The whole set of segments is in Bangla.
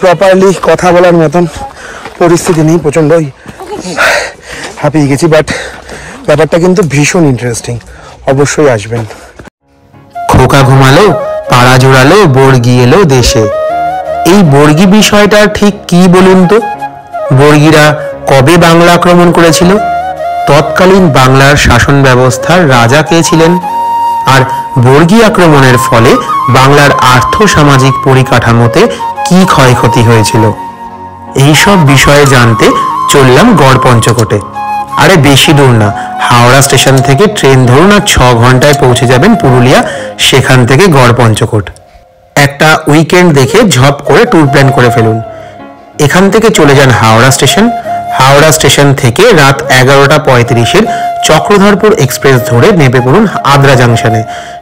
প্রপারলি কথা বলার মতন পরিস্থিতি নেই, প্রচণ্ডই হাঁপিয়ে গেছি। বাট ব্যাপারটা কিন্তু ভীষণ ইন্টারেস্টিং, অবশ্যই আসবেন। খোকা ঘুমালো, পাড়া জোড়ালো, বর্গি এলো দেশে। এই বর্গি বিষয়টা ঠিক কি বলুন তো? বর্গিরা কবে বাংলা আক্রমণ করেছিল? তৎকালীন বাংলার শাসন ব্যবস্থার রাজা কে ছিলেন? আর বর্গি আক্রমণের ফলে বাংলার আর্থ সামাজিক পরিকাঠামোতে কি ক্ষয়ক্ষতি হয়েছিল? এইসব বিষয়ে জানতে চললাম গড়পঞ্চকোটে। আরে বেশি দূর না, হাওড়া স্টেশন থেকে ট্রেন ধরুন আর 6 ঘন্টায় পৌঁছে যাবেন পুরুলিয়া, সেখান থেকে গড়পঞ্চকোট। একটা উইকেন্ড দেখে ঝপ করে ট্যুর প্ল্যান করে ফেলুন। এখান থেকে চলে যান হাওড়া স্টেশন। হাওড়া স্টেশন থেকে রাত 11:35 চক্রধরপুর এক্সপ্রেস ধরে নেমে পড়ুন আদ্রা জাংশনে।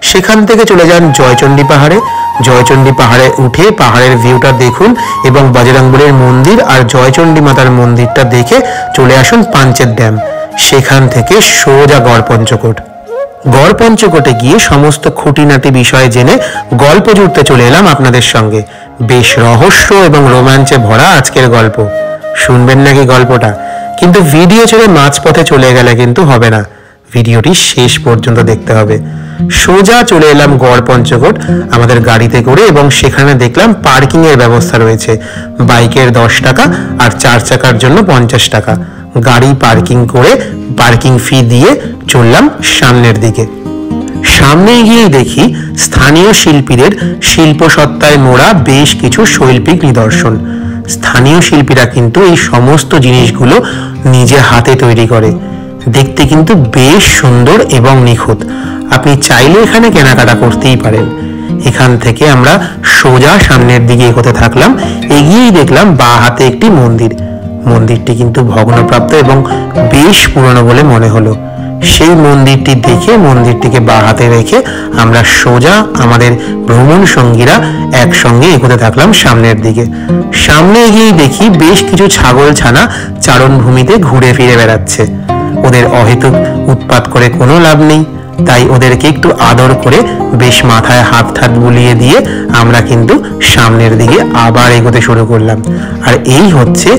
সেখান থেকে চলে যান জয়চণ্ডী পাহাড়ে। জয়চণ্ডী পাহাড়ে উঠে পাহাড়ের ভিউটা দেখুন এবং বজরংবলীর মন্দির আর জয়চণ্ডী মাতার মন্দিরটা দেখে চলে আসুন পাঞ্চেত ড্যাম। সেখান থেকে সোজা গড়পঞ্চকোট। গড়পঞ্চকোটে গিয়ে সমস্ত খুঁটিনাটি বিষয় জেনে গল্প জুড়তে চলে এলাম আপনাদের সঙ্গে। বেশ রহস্য এবং রোমাঞ্চে ভরা আজকের গল্প। শুনবেন নাকি গল্পটা? কিন্তু ভিডিও ছেড়ে মাঝপথে চলে গেলে কিন্তু হবে না, ভিডিওটি শেষ পর্যন্ত দেখতে হবে। সোজা চলে এলাম গড়পঞ্চকোট আমাদের গাড়িতে করে এবং সেখানে দেখলাম পার্কিং এর ব্যবস্থা রয়েছে। বাইকের 10 টাকা আর 4 চাকার জন্য 50 টাকা। গাড়ি পার্কিং করে পার্কিং ফি দিয়ে চললাম সামনের দিকে। সামনে গিয়েই দেখি স্থানীয় শিল্পীদের শিল্পসত্তায় মোড়া বেশ কিছু শৈল্পিক নিদর্শন। স্থানীয় শিল্পীরা কিন্তু এই সমস্ত জিনিসগুলো নিজে হাতে তৈরি করে। দেখতে কিন্তু বেশ সুন্দর এবং নিখুঁত। আপনি চাইলে এখানে কেনাকাটা করতেই পারেন। এখান থেকে আমরা সোজা সামনের দিকে এগোতে থাকলাম। এগিয়েই দেখলাম বাঁ হাতে একটি মন্দির। মন্দিরটি কিন্তু ভগ্নপ্রাপ্ত এবং বেশ পুরনো বলে মনে হলো। সেই মন্দিরটি দেখে মন্দিরটিকে বাঁ হাতে রেখে আমরা সোজা আমাদের ভ্রমণ সঙ্গীরা একসঙ্গে এগোতে থাকলাম সামনের দিকে। সামনে গিয়েই দেখি বেশ কিছু ছাগল ছানা চারণভূমিতে ঘুরে ফিরে বেড়াচ্ছে। ওদের অহেতুক উৎপাত করে কোনো লাভ নেই, তাই ওদেরকে একটু আদর করে বেশ মাথায় হাত ঠাত বুলিয়ে দিয়ে আমরা কিন্তু সামনের দিকে আবার এগোতে শুরু করলাম। আর এই হচ্ছে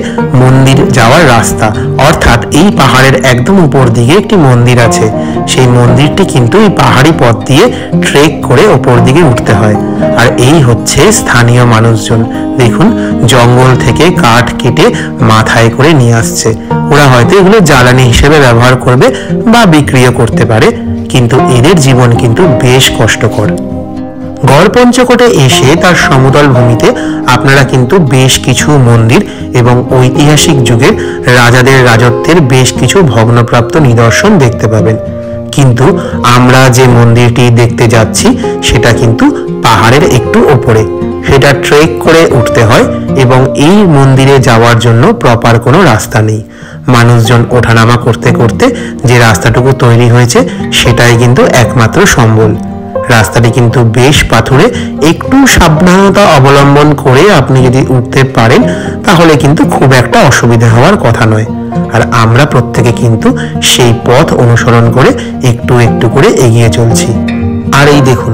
মন্দির যাওয়ার রাস্তা, অর্থাৎ এই পাহাড়ের একদম উপর দিকে একটি মন্দির আছে। সেই মন্দিরটি কিন্তু এই পাহাড়ি পথ দিয়ে ট্রেক করে ওপর দিকে উঠতে হয়। আর এই হচ্ছে স্থানীয় মানুষজন। দেখুন, জঙ্গল থেকে কাঠ কেটে মাথায় করে নিয়ে আসছে। ওরা হয়তো এগুলো জ্বালানি হিসেবে ব্যবহার করবে বা বিক্রিও করতে পারে, কিন্তু এদের জীবন কিন্তু বেশ কষ্টকর। গড়পঞ্চকোটে এসে তার সমতল ভূমিতে আপনারা কিন্তু বেশ কিছু মন্দির এবং ঐতিহাসিক যুগের রাজাদের রাজত্বের বেশ কিছু ভগ্নপ্রাপ্ত নিদর্শন দেখতে পাবেন। কিন্তু আমরা যে মন্দিরটি দেখতে যাচ্ছি সেটা কিন্তু পাহাড়ের একটু ওপরে। সেটা ট্রেক করে উঠতে হয় এবং এই মন্দিরে যাওয়ার জন্য প্রপার কোনো রাস্তা নেই। মানুষজন ওঠানামা করতে করতে যে রাস্তাটুকু তৈরি হয়েছে সেটাই কিন্তু একমাত্র সম্বল। রাস্তাটি কিন্তু বেশ পাথুরে। একটু সাবধানতা অবলম্বন করে আপনি যদি উঠতে পারেন তাহলে কিন্তু খুব একটা অসুবিধা হওয়ার কথা নয়। আর আমরা প্রত্যেকে কিন্তু সেই পথ অনুসরণ করে একটু একটু করে এগিয়ে চলছি। আর এই দেখুন,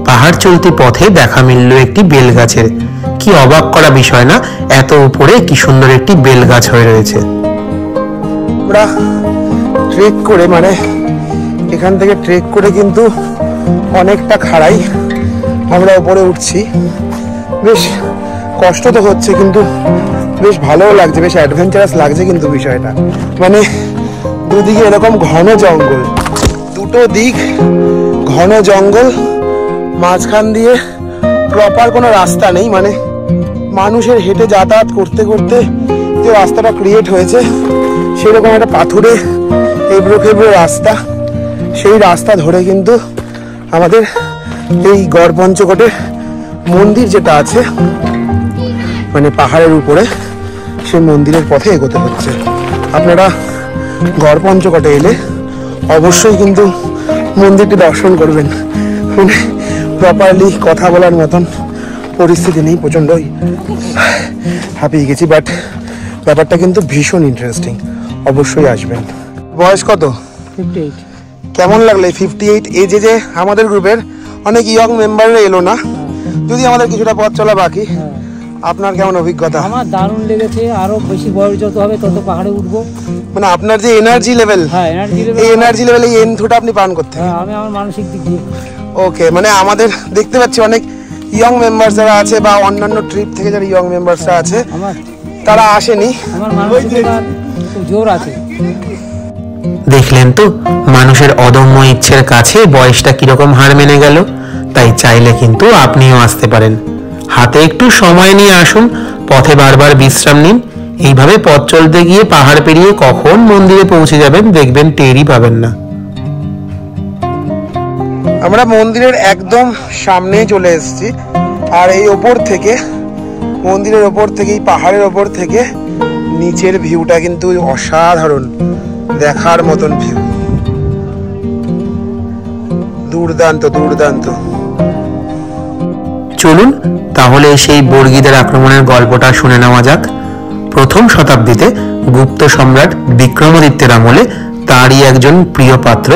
পাহাড় চলতি পথে দেখা মিলল একটি বেল গাছের। কি অবাক করা বিষয় না, এত উপরে কি সুন্দর একটি বেল গাছ হয়ে রয়েছে। আমরা ট্রেক করে এখান থেকে ট্রেক করে কিন্তু অনেকটা খাড়াই আমরা উপরে উঠছি। বেশ কষ্ট তো হচ্ছে কিন্তু বেশ ভালোও লাগছে, বেশ অ্যাডভেঞ্চারাস লাগছে কিন্তু বিষয়টা। দুদিকে এরকম ঘন জঙ্গল, দুটো দিক ঘন জঙ্গল, মাঝখান দিয়ে প্রপার কোনো রাস্তা নেই। মানুষের হেঁটে যাতায়াত করতে করতে যে রাস্তাটা ক্রিয়েট হয়েছে সেরকম একটা পাথুরে এবড়ো খেবড়ো রাস্তা। সেই রাস্তা ধরে কিন্তু আমাদের এই গড়পঞ্চকোটে মন্দির যেটা আছে পাহাড়ের উপরে, সেই মন্দিরের পথে এগোতে হচ্ছে। আপনারা গড়পঞ্চকোটে এলে অবশ্যই কিন্তু মন্দিরটি দর্শন করবেন। প্রপারলি কথা বলার মতন পরিস্থিতি নেই, প্রচণ্ডই হাঁপিয়ে গেছি। বাট ব্যাপারটা কিন্তু ভীষণ ইন্টারেস্টিং, অবশ্যই আসবেন। বয়স কত? 58। কেমন লাগলো 58 এজে যে আমাদের গ্রুপের অনেক ইয়ং মেম্বাররা এলো না? যদি আমাদের কিছুটা পথ চলা বাকি, আপনার কেমন অভিজ্ঞতা? আমার দারুণ লেগেছে। আরো বেশি বয়স যত হবে তত পাহাড়ে উঠবো। মানে আপনার যে এনার্জি লেভেল, হ্যাঁ এনার্জি লেভেল, এই এনার্জি লেভেল, এই এনথুটা আপনি পান করতে। আমি আমার মানসিক দিক দিয়ে। ওকে, মানে আমাদের দেখতে পাচ্ছি অনেক ইয়ং মেম্বার্স যারা আছে বা অন্যান্য ট্রিপ থেকে যারা ইয়ং মেম্বার্সরা আছে আমার তারা আসেনি। আমার মানসিকতার খুব জোর আছে। দেখলেন তো মানুষের অদম্য ইচ্ছের কাছে বয়সটা কিরকম হার মেনে গেল। তাই চাইলে কিন্তু আপনিও আসতে পারেন। হাতে একটু সময় নিয়ে আসুন, পথে বারবার বিশ্রাম নিন। এইভাবে পথ চলতে গিয়ে পাহাড় পেরিয়ে কখন মন্দিরে পৌঁছে যাবেন দেখবেন টেরই পাবেন না। আমরা মন্দিরের একদম সামনে চলে এসেছি। আর এই ওপর থেকে, মন্দিরের ওপর থেকে, এই পাহাড়ের ওপর থেকে নিচের ভিউটা কিন্তু অসাধারণ, দেখার মতন ভিউ, দুর্দান্ত দুর্দান্ত। চলুন তাহলে সেই বর্গীদের আক্রমণের গল্পটা শুনে নেওয়া যাক। প্রথম শতাব্দীতে গুপ্ত সম্রাট বিক্রমাদিত্যের আমলে তারই একজন প্রিয় পাত্র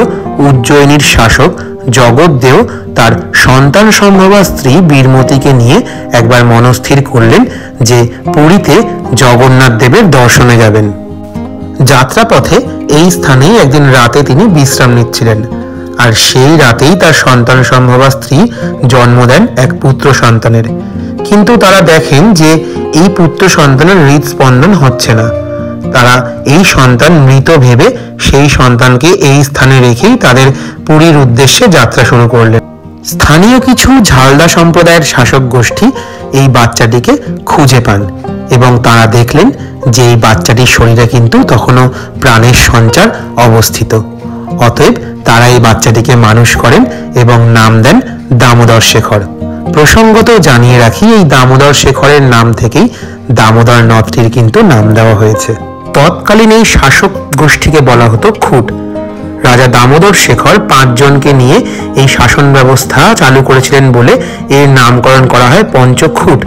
উজ্জয়িনীর শাসক জগৎদেও তার সন্তান সম্ভবা স্ত্রী বীরমতিকে নিয়ে একবার মনস্থির করলেন যে পুরীতে জগন্নাথ দেবের দর্শনে যাবেন। যাত্রাপথে এই স্থানেই একদিন রাতে তিনি বিশ্রাম নিচ্ছিলেন। আর সেই রাতেই তার সন্তান সম্ভবা স্ত্রী জন্ম দেন এক পুত্র সন্তানের। কিন্তু তারা দেখেন যে এই পুত্র সন্তানের হৃদস্পন্দন হচ্ছে না। তারা এই সন্তান মৃত ভেবে সেই সন্তানকে এই স্থানে রেখেই তাদের পুরীর উদ্দেশ্যে যাত্রা শুরু করলেন। স্থানীয় কিছু ঝালদা সম্প্রদায়ের শাসক গোষ্ঠী এই বাচ্চাটিকে খুঁজে পান এবং তারা দেখলেন যে এই বাচ্চাটির শরীরে কিন্তু তখনও প্রাণের সঞ্চার অবস্থিত। অতএব তারা এই বাচ্চাটিকে মানুষ করেন এবং নাম দেন দামোদর শেখর। প্রসঙ্গত জানিয়ে রাখি, এই দামোদর শেখরের নাম থেকেই দামোদর নদটির কিন্তু নাম দেওয়া হয়েছে। তৎকালীন এই শাসক গোষ্ঠীকে বলা হতো খুট। রাজা দামোদর শেখর 5 জনকে নিয়ে এই শাসন ব্যবস্থা চালু করেছিলেন বলে এর নামকরণ করা হয় পঞ্চখুট,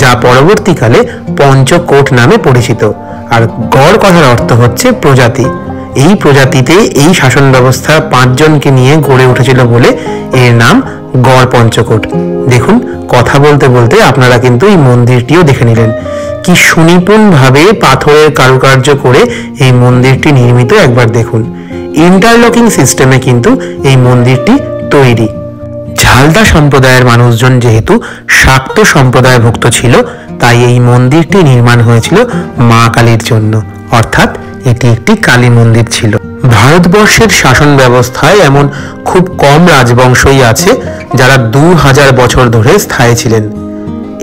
যা পরবর্তীকালে পঞ্চকোট নামে পরিচিত। আর গড় কথার অর্থ হচ্ছে প্রজাতি। এই প্রজাতিতে এই শাসন ব্যবস্থা 5 জনকে নিয়ে গড়ে উঠেছিল বলে এর নাম গড় পঞ্চকোট। দেখুন, কথা বলতে বলতে আপনারা কিন্তু এই মন্দিরটিও দেখে নিলেন। কি সুনিপুণ ভাবে পাথরের কারুকার্য করে এই মন্দিরটি নির্মিত একবার দেখুন। ইন্টারলকিং সিস্টেমে কিন্তু এই মন্দিরটি তৈরি। ঝালদা সম্প্রদায়ের মানুষজন যেহেতু শাক্ত সম্প্রদায়ভুক্ত ছিল, তাই এই মন্দিরটি নির্মাণ হয়েছিল মা কালীর জন্য, অর্থাৎ এটি একটি কালী মন্দির ছিল। ভারতবর্ষের শাসন ব্যবস্থায় এমন খুব কম রাজবংশই আছে যারা 2000 বছর ধরে স্থায়ী ছিলেন।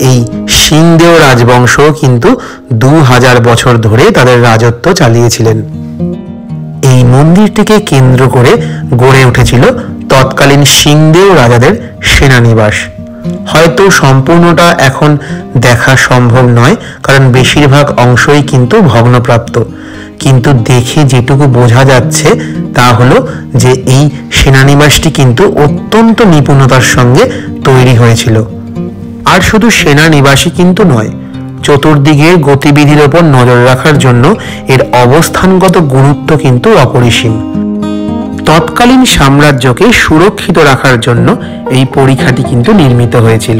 এই সিংদেও রাজবংশ কিন্তু 2000 বছর ধরে তাদের রাজত্ব চালিয়েছিলেন। এই মন্দিরটিকে কেন্দ্র করে গড়ে উঠেছিল তৎকালীন সিংদেও রাজাদের সেনানিবাস। হয়তো সম্পূর্ণটা এখন দেখা সম্ভব নয়, কারণ বেশিরভাগ অংশই কিন্তু ভগ্নপ্রাপ্ত। কিন্তু দেখে যেটুকু বোঝা যাচ্ছে তা হলো যে এই সেনানিবাসটি কিন্তু অত্যন্ত নিপুণতার সঙ্গে তৈরি হয়েছিল। আর শুধু সেনানিবাসই কিন্তু নয়, চতুর্দিকের গতিবিধির ওপর নজর রাখার জন্য এর অবস্থানগত গুরুত্ব কিন্তু অপরিসীম। তৎকালীন সাম্রাজ্যকে সুরক্ষিত রাখার জন্য এই পরিখাটি কিন্তু নির্মিত হয়েছিল।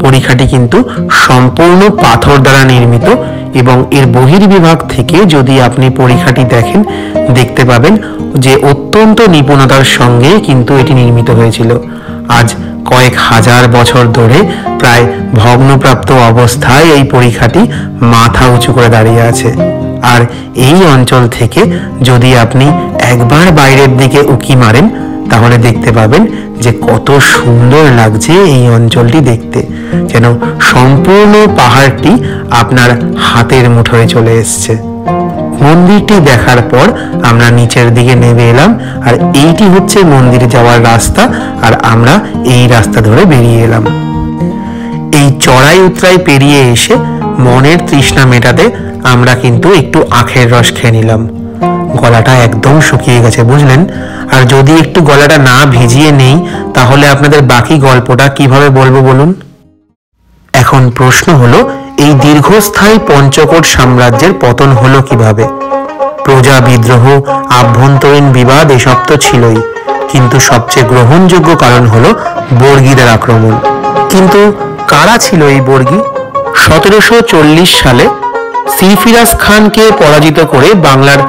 পরিখাটি কিন্তু সম্পূর্ণ পাথর দ্বারা নির্মিত এবং এর বহির্বিভাগ থেকে যদি আপনি পরিখাটি দেখেন, দেখতে পাবেন যে অত্যন্ত নিপুণতার সঙ্গে কিন্তু এটি নির্মিত হয়েছিল। আজ কয়েক হাজার বছর ধরে প্রায় ভগ্নপ্রাপ্ত অবস্থায় এই পরিখাটি মাথা উঁচু করে দাঁড়িয়ে আছে। আর এই অঞ্চল থেকে যদি আপনি একবার বাইরের দিকে উঁকি মারেন, তাহলে দেখতে পাবেন যে কত সুন্দর লাগছে এই অঞ্চলটি দেখতে, যেন সম্পূর্ণ পাহাড়টি আপনার হাতের মুঠোয় চলে এসছে। মন্দিরটি দেখার পর আমরা নিচের দিকে নেমে এলাম, আর এইটি হচ্ছে মন্দিরে যাওয়ার রাস্তা, আর আমরা এই রাস্তা ধরে বেরিয়ে এলাম। এই চড়াই উতরাই পেরিয়ে এসে মনের তৃষ্ণা মেটাতে আমরা কিন্তু একটু আখের রস খেয়ে নিলাম। গলাটা একদম শুকিয়ে গেছে, বুঝলেন? আর যদি একটু গলাটা না ভিজিয়ে নেই, তাহলে আপনাদের বাকি গল্পটা কিভাবে বলবো বলুন? এখন প্রশ্ন হলো, এই দীর্ঘস্থায়ী পঞ্চকোট সাম্রাজ্যের পতন হলো কিভাবে? প্রজা বিদ্রোহ, আভ্যন্তরীণ বিবাদ এসব তো ছিলই, কিন্তু সবচেয়ে গ্রহণযোগ্য কারণ হলো বর্গীদের আক্রমণ। কিন্তু কারা ছিল এই বর্গী? 1740 সালে সিরফিরাজ খানকে পরাজিত করে বাংলার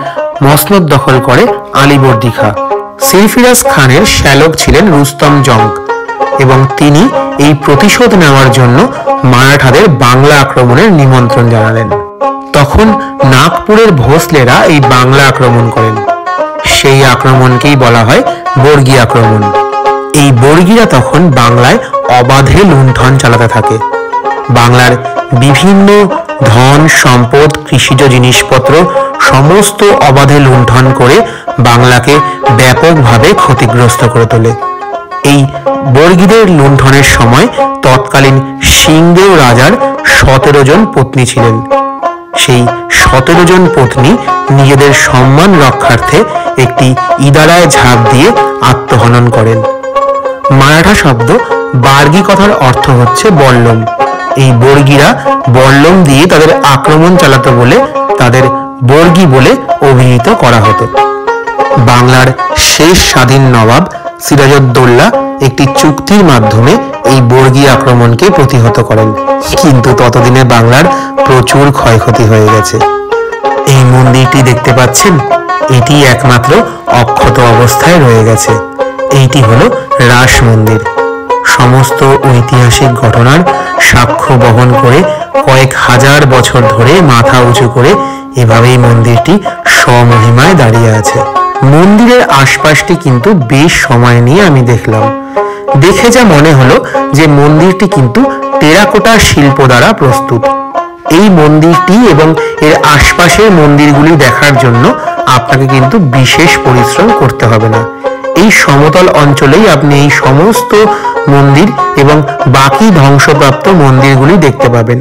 মসনদ দখল করে আলীবর্দী খাঁ। সিরফিরাজ খানের শ্যালক ছিলেন রুস্তম জঙ্গ এবং তিনি এই প্রতিশোধ নেওয়ার জন্য মারাঠাদের বাংলা আক্রমণের নিমন্ত্রণ জানালেন। তখন নাগপুরের ভোসলেরা এই বাংলা আক্রমণ করেন। সেই আক্রমণকেই বলা হয় বর্গী আক্রমণ। এই বর্গীরা তখন বাংলায় অবাধে লুণ্ঠন চালাতে থাকে। বাংলার বিভিন্ন ধন সম্পদ, কৃষিজ জিনিসপত্র সমস্ত অবাধে লুণ্ঠন করে বাংলাকে ব্যাপকভাবে ক্ষতিগ্রস্ত করে তোলে। এই বর্গীদের লুণ্ঠনের সময় তৎকালীন সিংদেও রাজার 17 জন পত্নী ছিলেন। সেই 17 জন পত্নী নিজেদের সম্মান রক্ষার্থে একটি ইদারায় ঝাঁপ দিয়ে আত্মহনন করেন। মারাঠা শব্দ বার্গী কথার অর্থ হচ্ছে বল্লম। এই বর্গীরা বল্লম দিয়ে তাদের আক্রমণ চালাতো বলে তাদের বর্গী বলে অভিহিত করা হতো। বাংলার শেষ স্বাধীন নবাব সিরাজউদ্দৌলা একটি চুক্তির মাধ্যমে এই বর্গী আক্রমণকে প্রতিহত করেন, কিন্তু ততদিনে বাংলার প্রচুর ক্ষয়ক্ষতি হয়ে গেছে। এই মন্দিরটি দেখতে পাচ্ছেন, এটি একমাত্র অক্ষত অবস্থায় রয়ে গেছে। এইটি হলো রাস মন্দির। সমস্ত ঐতিহাসিক ঘটনার সাক্ষ্য বহন করে কয়েক হাজার বছর ধরে মাথা উঁচু করে এভাবেই মন্দিরটি স্বমহিমায় দাঁড়িয়ে আছে। মন্দিরের আশপাশটি কিন্তু বেশ সময় নিয়ে আমি দেখলাম। দেখে যা মনে হলো যে মন্দিরটি কিন্তু টেরাকোটা শিল্প দ্বারা প্রস্তুত। এই মন্দিরটি এবং এর আশপাশের মন্দিরগুলি দেখার জন্য আপনাকে কিন্তু বিশেষ পরিশ্রম করতে হবে না। এই সমতল অঞ্চলেই আপনি এই সমস্ত মন্দির এবং বাকি ধ্বংসপ্রাপ্ত মন্দিরগুলি দেখতে পাবেন।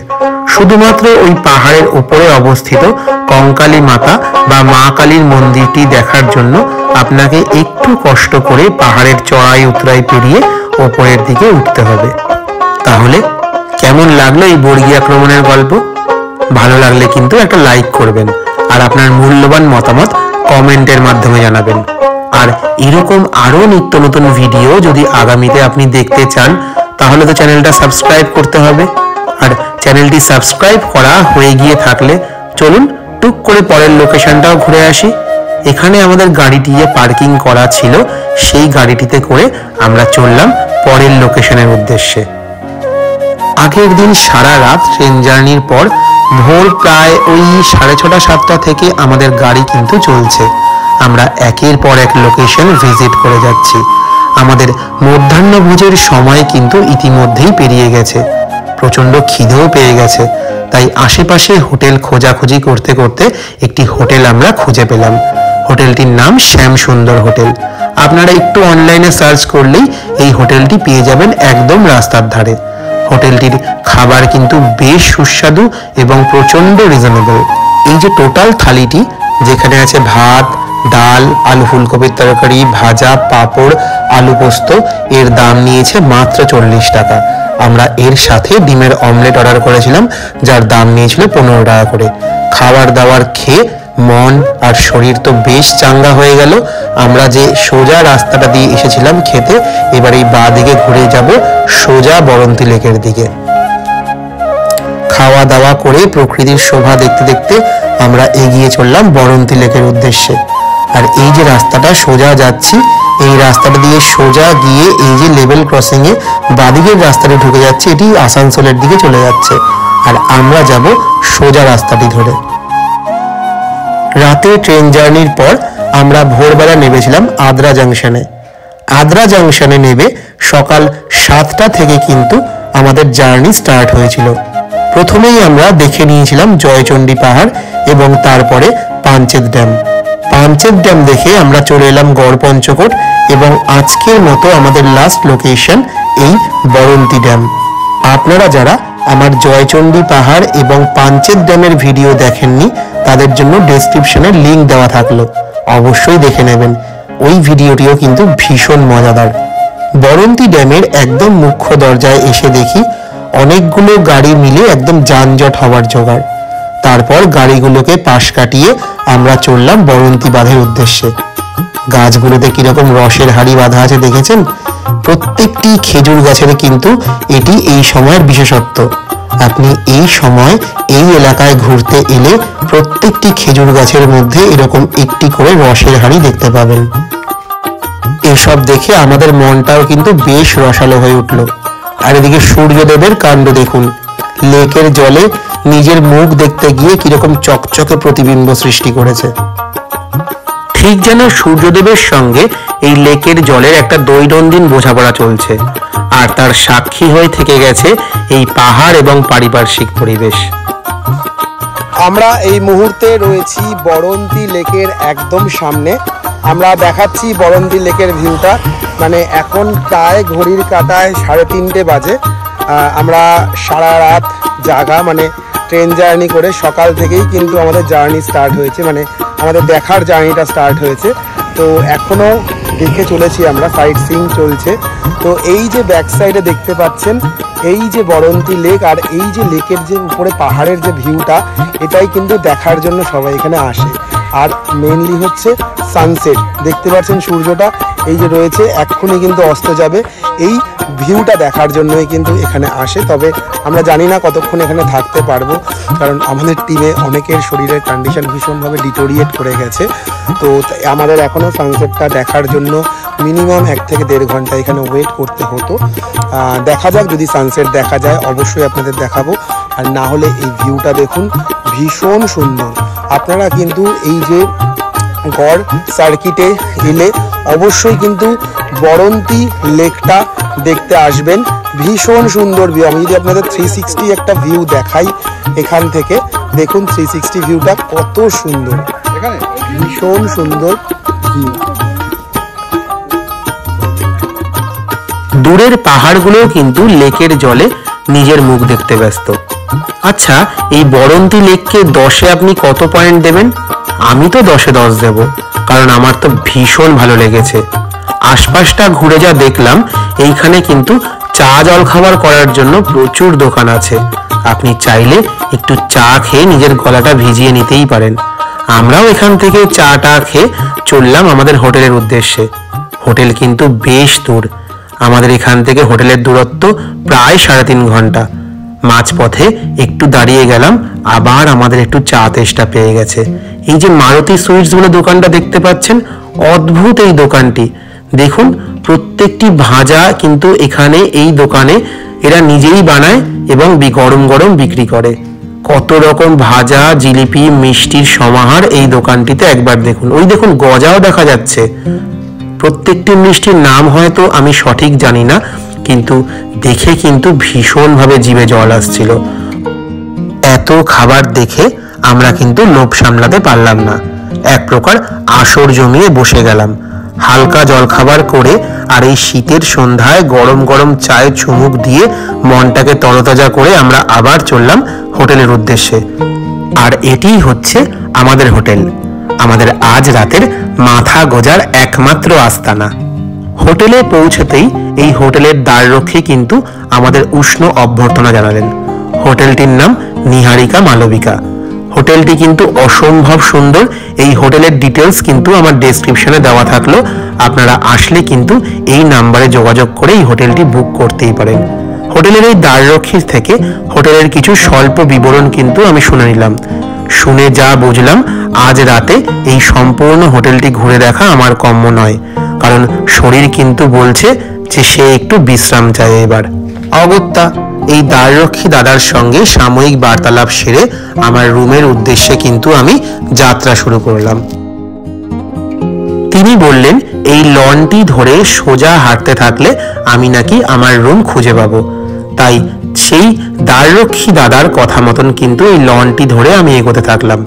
শুধুমাত্র ওই পাহাড়ের উপরে অবস্থিত কঙ্কালী মাতা বা মা কালীর মন্দিরটি দেখার জন্য আপনাকে একটু কষ্ট করে পাহাড়ের চড়াই উতরাই পেরিয়ে ওপরের দিকে উঠতে হবে। তাহলে কেমন লাগলো এই বর্গী আক্রমণের গল্প? ভালো লাগলে কিন্তু একটা লাইক করবেন আর আপনার মূল্যবান মতামত কমেন্টের মাধ্যমে জানাবেন। আর এরকম আরো নিত্য নতুন ভিডিও যদি আগামীতে আপনি দেখতে চান তাহলে তো চ্যানেলটা সাবস্ক্রাইব করতে হবে। আর চ্যানেলটি সাবস্ক্রাইব করা হয়ে গিয়ে থাকলে চলুন টুক করে পরের লোকেশনটাও ঘুরে আসি। এখানে আমাদের গাড়িটি যে পার্কিং করা ছিল সেই গাড়িটিতে করে আমরা চললাম পরের লোকেশনের উদ্দেশ্যে। আগের দিন সারা রাত ট্রেন জার্নির পর ভোর প্রায় ওই 6:30 7টা থেকে আমাদের গাড়ি কিন্তু চলছে। আমরা একের পর এক লোকেশন ভিজিট করে যাচ্ছি। আমাদের মধ্যাহ্নভোজের সময় কিন্তু ইতিমধ্যেই পেরিয়ে গেছে। প্রচন্ড খিদেও পেয়ে গেছে, তাই আশেপাশে হোটেল খোঁজাখুঁজি করতে করতে একটি হোটেল আমরা খুঁজে পেলাম। হোটেলটির নাম শ্যাম সুন্দর হোটেল। আপনারা একটু অনলাইনে সার্চ করলেই এই হোটেলটি পেয়ে যাবেন একদম রাস্তার ধারে। হোটেলটির খাবার কিন্তু বেশ সুস্বাদু এবং প্রচন্ড রিজনেবল। এই যে টোটাল থালিটি, যেখানে আছে ভাত, ডাল, আলু ফুলকপির তরকারি, ভাজা, পাঁপড়, আলু পোস্ত, এর দাম নিয়েছে মাত্র 40 টাকা। আমরা এর সাথে ডিমের অমলেট অর্ডার করেছিলাম, যার দাম নিয়েছিল 15 টাকা করে। খাবার দাবার খেয়ে মন আর শরীর তো বেশ চাঙ্গা হয়ে গেল। আমরা যে সোজা রাস্তাটা দিয়ে এসেছিলাম খেতে, এবার এই বাঁ দিকে ঘুরে যাব সোজা বরন্তী লেকের দিকে। খাওয়া দাওয়া করে প্রকৃতির শোভা দেখতে দেখতে আমরা এগিয়ে চললাম বরন্তী লেকের উদ্দেশ্যে। আর এই যে রাস্তাটা সোজা যাচ্ছি, এই রাস্তাটা দিয়ে সোজা গিয়ে এই যে লেভেল ক্রসিং এ বাদিকের রাস্তাটা ঢুকে যাচ্ছে, এটি আসানসোলের দিকে চলে যাচ্ছে। আর আমরা যাব সোজা রাস্তাটি ধরে। রাতে ট্রেন জার্নির পর আমরা ভোরবেলা নেমেছিলাম আদ্রা জাংশনে। আদ্রা জাংশনে নেমে সকাল 7টা থেকে কিন্তু আমাদের জার্নি স্টার্ট হয়েছিল। প্রথমেই আমরা দেখে নিয়েছিলাম জয়চণ্ডী পাহাড় এবং তারপরে পাঞ্চেত ড্যাম। পাঞ্চেত ড্যাম দেখে আমরা চলে এলাম গড়পঞ্চকোট এবং আজকের মতো আমাদের লাস্ট লোকেশন এই বরন্তী ড্যাম। আপনারা যারা আমার জয়চণ্ডী পাহাড় এবং পাঞ্চেত ড্যামের ভিডিও দেখেননি তাদের জন্য ডেসক্রিপশনে লিংক দেওয়া থাকলো, অবশ্যই দেখে নেবেন। ওই ভিডিওটিও কিন্তু ভীষণ মজাদার। বরন্তী ড্যামের একদম মুখ্য দরজায় এসে দেখি অনেকগুলো গাড়ি মিলে একদম যানজট হওয়ার জোগাড়। তারপর গাড়িগুলোকে পাশ কাটিয়ে আমরা চললাম বরন্তী বাঁধের উদ্দেশ্যে। গাছগুলোতে কিরকম রসের হাড়ি বাঁধা আছে দেখেছেন? প্রত্যেকটি খেজুর গাছের কিন্তু এটি এই সময়ের বিশেষত্ব। আপনি এই সময় এই এলাকায় ঘুরতে এলে প্রত্যেকটি খেজুর গাছের মধ্যে এরকম একটি করে রসের হাঁড়ি দেখতে পাবেন। এসব দেখে আমাদের মনটাও কিন্তু বেশ রসালো হয়ে উঠল। আর এদিকে সূর্যদেবের কাণ্ড দেখুন, লেকের জলে নিজের মুখ দেখতে গিয়ে কিরকম চকচকে প্রতিবিম্ব সৃষ্টি করেছে। ঠিক যেন সূর্যদেবের সঙ্গে এই লেকের জলের একটা দৈনন্দিন বোঝাপড়া চলছে, আর তার সাক্ষী হয়ে থেকে গেছে এই পাহাড় এবং পারিপার্শ্বিক পরিবেশ। আমরা এই মুহূর্তে রয়েছি বরন্তী লেকের একদম সামনে। আমরা দেখাচ্ছি বরন্তী লেকের ভিউটা। মানে এখন প্রায় ঘড়ির কাঁটায় 3:30 বাজে। আমরা সারা রাত জাগা, মানে ট্রেন জার্নি করে সকাল থেকেই কিন্তু আমাদের জার্নি স্টার্ট হয়েছে, মানে আমাদের দেখার জার্নিটা স্টার্ট হয়েছে। তো এখনও দেখে চলেছি আমরা, সাইট সিইং চলছে। তো এই যে ব্যাক সাইডে দেখতে পাচ্ছেন, এই যে বরন্তী লেক, আর এই যে লেকের যে উপরে পাহাড়ের যে ভিউটা, এটাই কিন্তু দেখার জন্য সবাই এখানে আসে। আর মেইনলি হচ্ছে সানসেট, দেখতে পাচ্ছেন সূর্যটা এই যে রয়েছে, এক্ষুনি কিন্তু অস্ত যাবে। এই ভিউটা দেখার জন্যই কিন্তু এখানে আসে। তবে আমরা জানি না কতক্ষণ এখানে থাকতে পারবো, কারণ আমাদের টিমে অনেকের শরীরের কন্ডিশন ভীষণভাবে ডিটোরিয়েট করে গেছে। তো আমাদের এখনও সানসেটটা দেখার জন্য মিনিমাম 1 থেকে 1.5 ঘন্টা এখানে ওয়েট করতে হতো। দেখা যাক, যদি সানসেট দেখা যায় অবশ্যই আপনাদের দেখাবো। আর না হলে এই ভিউটা দেখুন, ভীষণ সুন্দর। আপনারা কিন্তু এই যে গড় সার্কিটে এলে অবশ্যই কিন্তু বরন্তী লেকটা দেখতে আসবেন। ভীষণ সুন্দর ভিউ। আমি যদি আপনাদের 360 একটা ভিউ দেখাই এখান থেকে, দেখুন 360 ভিউটা কত সুন্দর, এখানে ভীষণ সুন্দর ভিউ। দূরের পাহাড়গুলো কিন্তু লেকের জলে নিজের মুখ দেখতে ব্যস্ত। আচ্ছা, এই বরন্তী লেককে 10-এ আপনি কত পয়েন্ট দেবেন? আমি তো 10-এ 10 দেব, কারণ আমার তো ভীষণ ভালো লেগেছে। আশপাশটা ঘুরে যা দেখলাম, এইখানে কিন্তু চা জল খাবার করার জন্য প্রচুর দোকান আছে। আপনি চাইলে একটু চা খেয়ে নিজের গলাটা ভিজিয়ে নিতেই পারেন। আমরাও এখান থেকে চাটা খেয়ে চললাম আমাদের হোটেলের উদ্দেশ্যে। হোটেল কিন্তু বেশ দূর, আমাদের এখান থেকে হোটেলের দূরত্ব প্রায় 3.5 ঘন্টা। মাঝপথে একটু দাঁড়িয়ে গেলাম, আবার আমাদের একটু চা তেষ্টা পেয়ে গেছে। এই যে মারুতি সুইটস বলে দোকানটা দেখতে পাচ্ছেন, অদ্ভুত এই দোকানটি। দেখুন, প্রত্যেকটি ভাজা কিন্তু এখানে এই দোকানে এরা নিজেই বানায় এবং গরম গরম বিক্রি করে। কত রকম ভাজা, জিলিপি, মিষ্টির সমাহার এই দোকানটিতে একবার দেখুন। ওই দেখুন, গজাও দেখা যাচ্ছে। প্রত্যেকটি মিষ্টির নাম হয়তো আমি সঠিক জানি না, কিন্তু দেখে কিন্তু ভীষণভাবে জিভে জল আসছিল। এত খাবার দেখে আমরা কিন্তু লোভ সামলাতে পারলাম না, এক প্রকার আসর জমিয়ে বসে গেলাম। হালকা জলখাবার করে আর এই শীতের সন্ধ্যায় গরম গরম চায়ে চুমুক দিয়ে মনটাকে তরতাজা করে আমরা আবার চললাম হোটেলের উদ্দেশ্যে। আর এটিই হচ্ছে আমাদের হোটেল, আমাদের আজ রাতের মাথা গোজার একমাত্র আস্তানা। হোটেলে পৌঁছতেই এই হোটেলের দ্বাররক্ষী কিন্তু আমাদের উষ্ণ অভ্যর্থনা জানালেন। হোটেলটির নাম নিহারিকা মালবিকা। হোটেলটি কিন্তু অসম্ভব সুন্দর। এই হোটেলের ডিটেলস কিন্তু আমার ডেসক্রিপশনে দেওয়া থাকলো, আপনারা আসলে কিন্তু এই নাম্বারে যোগাযোগ করে এই হোটেলটি বুক করতেই পারেন। হোটেলের এই দ্বাররক্ষীর থেকে হোটেলের কিছু স্বল্প বিবরণ কিন্তু আমি শুনে নিলাম। শুনে যা বুঝলাম, আজ রাতে এই সম্পূর্ণ হোটেলটি ঘুরে দেখা আমার কম্য নয়, কারণ শরীর কিন্তু বলছে যে সে একটু বিশ্রাম চায় এবার। অগত্যা এই দ্বাররক্ষী দাদার সঙ্গে সাময়িক বার্তালাপ সেরে আমার রুমের উদ্দেশ্যে কিন্তু আমি যাত্রা শুরু করলাম। তিনি বললেন এই লনটি ধরে সোজা হাঁটতে থাকলে আমি নাকি আমার রুম খুঁজে পাবো। তাই সেই দ্বাররক্ষী দাদার কথা মতন কিন্তু এই লনটি ধরে আমি এগোতে থাকলাম।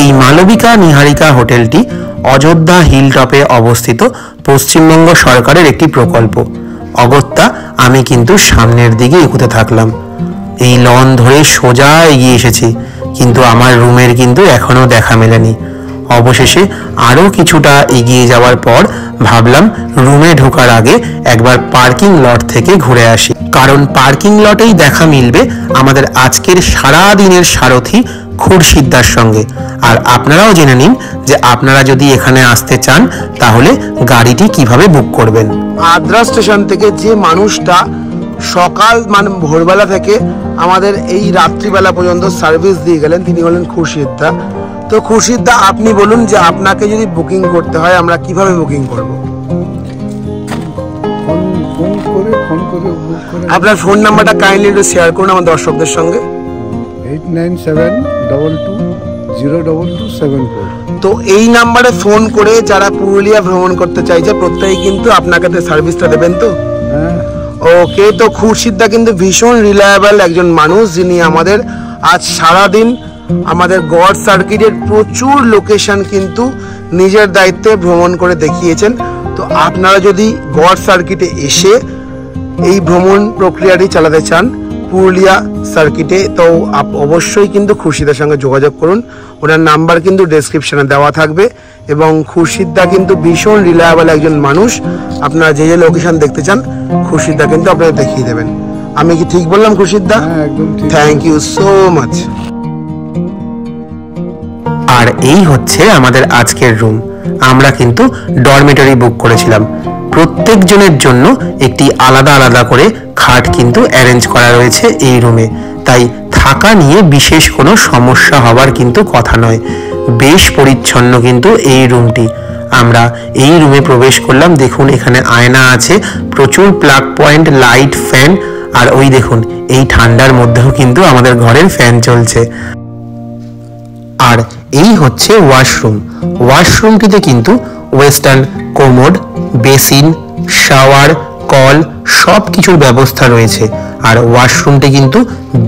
এই মালবিকা নিহারিকা হোটেলটি অযোধ্যা হিলটপে অবস্থিত পশ্চিমবঙ্গ সরকারের একটি প্রকল্প। অগত্যা আমি কিন্তু সামনের দিকে এগোতে থাকলাম। এই লন ধরে সোজা এগিয়ে এসেছি, কিন্তু আমার রুমের কিন্তু এখনো দেখা মেলেনি। অবশেষে আরো কিছুটা এগিয়ে যাওয়ার পর ভাবলাম রুমে ঢোকার আগে একবার পার্কিং লট থেকে ঘুরে আসি, কারণ পার্কিং লটেই দেখা মিলবে আমাদের আজকের সারা দিনের সারথি খুরশিদ্দার সঙ্গে। আর আপনারাও জেনে নিন যে আপনারা যদি এখানে আসতে চান তাহলে গাড়িটি কিভাবে বুক করবেন। আদ্রা স্টেশন থেকে যে মানুষটা সকাল মানে ভোরবেলা থেকে আমাদের এই রাত্রিবেলা পর্যন্ত সার্ভিস দিয়ে গেলেন, তিনি হলেন খুরশিদদা। তো খুরশিদদা, আপনি বলুন যে আপনাকে যদি বুকিং করতে হয় আমরা কিভাবে বুকিং করব? ফোন করে বুক করে। আপনার ফোন নাম্বারটা কাইন্ডলি একটু শেয়ার করুন আমার দর্শকদের সঙ্গে। 8972202274। তো এই নাম্বারে ফোন করে যারা পুরুলিয়া ভ্রমণ করতে চাইছে প্রত্যেকেই কিন্তু আপনাকে সার্ভিসটা দেবেন তো? হ্যাঁ। ওকে, তো খুরশিদদা কিন্তু ভীষণ রিলায়েবল একজন মানুষ, যিনি আমাদের আজ সারাদিন আমাদের গড সার্কিটের প্রচুর লোকেশন কিন্তু নিজের দায়িত্বে ভ্রমণ করে দেখিয়েছেন। তো আপনারা যদি গড সার্কিটে এসে এই ভ্রমণ প্রক্রিয়াটি চালাতে চান পুরুলিয়া সার্কিটে, তো অবশ্যই কিন্তু খুরশিদদার সঙ্গে যোগাযোগ করুন। ওনার নাম্বার কিন্তু ডেসক্রিপশনে দেওয়া থাকবে। এবং খুরশিদদা কিন্তু ভীষণ রিলায়েবল একজন মানুষ। আপনারা যে যে লোকেশন দেখতে চান খুরশিদদা কিন্তু আপনাদের দেখিয়ে দেবেন। আমি কি ঠিক বললাম খুরশিদদা? হ্যাঁ, একদম ঠিক। Thank you so much. আর এই হচ্ছে আমাদের আজকের রুম। আমরা কিন্তু ডরমেটরি বুক করেছিলাম। প্রত্যেকজনের জন্য একটি আলাদা আলাদা করে খাট কিন্তু অ্যারেঞ্জ করা রয়েছে এই রুমে, তাই থাকা নিয়ে বিশেষ কোনো সমস্যা হবার কিন্তু কথা নয়। বেশ পরিচ্ছন্ন কিন্তু এই রুমটি। আমরা এই রুমে প্রবেশ করলাম, দেখুন এখানে আয়না আছে, প্রচুর প্লাগ পয়েন্ট, লাইট, ফ্যান, আর ওই দেখুন এই ঠান্ডার মধ্যেও কিন্তু আমাদের ঘরের ফ্যান চলছে। আর এই হচ্ছে ওয়াশরুম। ওয়াশরুমটিতে কিন্তু western commode, basin, shower, call সব কিছুর ব্যবস্থা রয়েছে। আর ওয়াশরুমটি কিন্তু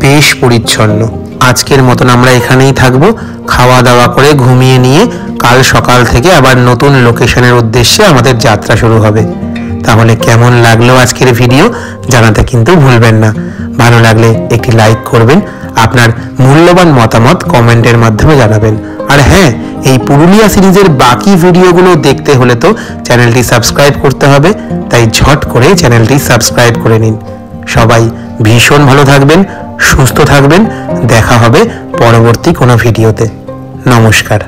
বেশ পরিচ্ছন্ন। আজকের মতন আমরা এখানেই থাকবো, খাওয়া দাওয়া করে ঘুমিয়ে নিয়ে কাল সকাল থেকে আবার নতুন লোকেশনের উদ্দেশ্যে আমাদের যাত্রা শুরু হবে। তাহলে কেমন লাগলো আজকের ভিডিও জানাতে কিন্তু ভুলবেন না। ভালো লাগলে একটি লাইক করবেন, আপনার মূল্যবান মতামত কমেন্টের মাধ্যমে জানাবেন। আর হ্যাঁ, এই পুরুলিয়া সিরিজের বাকি ভিডিওগুলো দেখতে হলে তো চ্যানেলটি সাবস্ক্রাইব করতে হবে, তাই ঝট করে চ্যানেলটি সাবস্ক্রাইব করে নিন। সবাই ভীষণ ভালো থাকবেন, সুস্থ থাকবেন। দেখা হবে পরবর্তী কোনো ভিডিওতে। নমস্কার।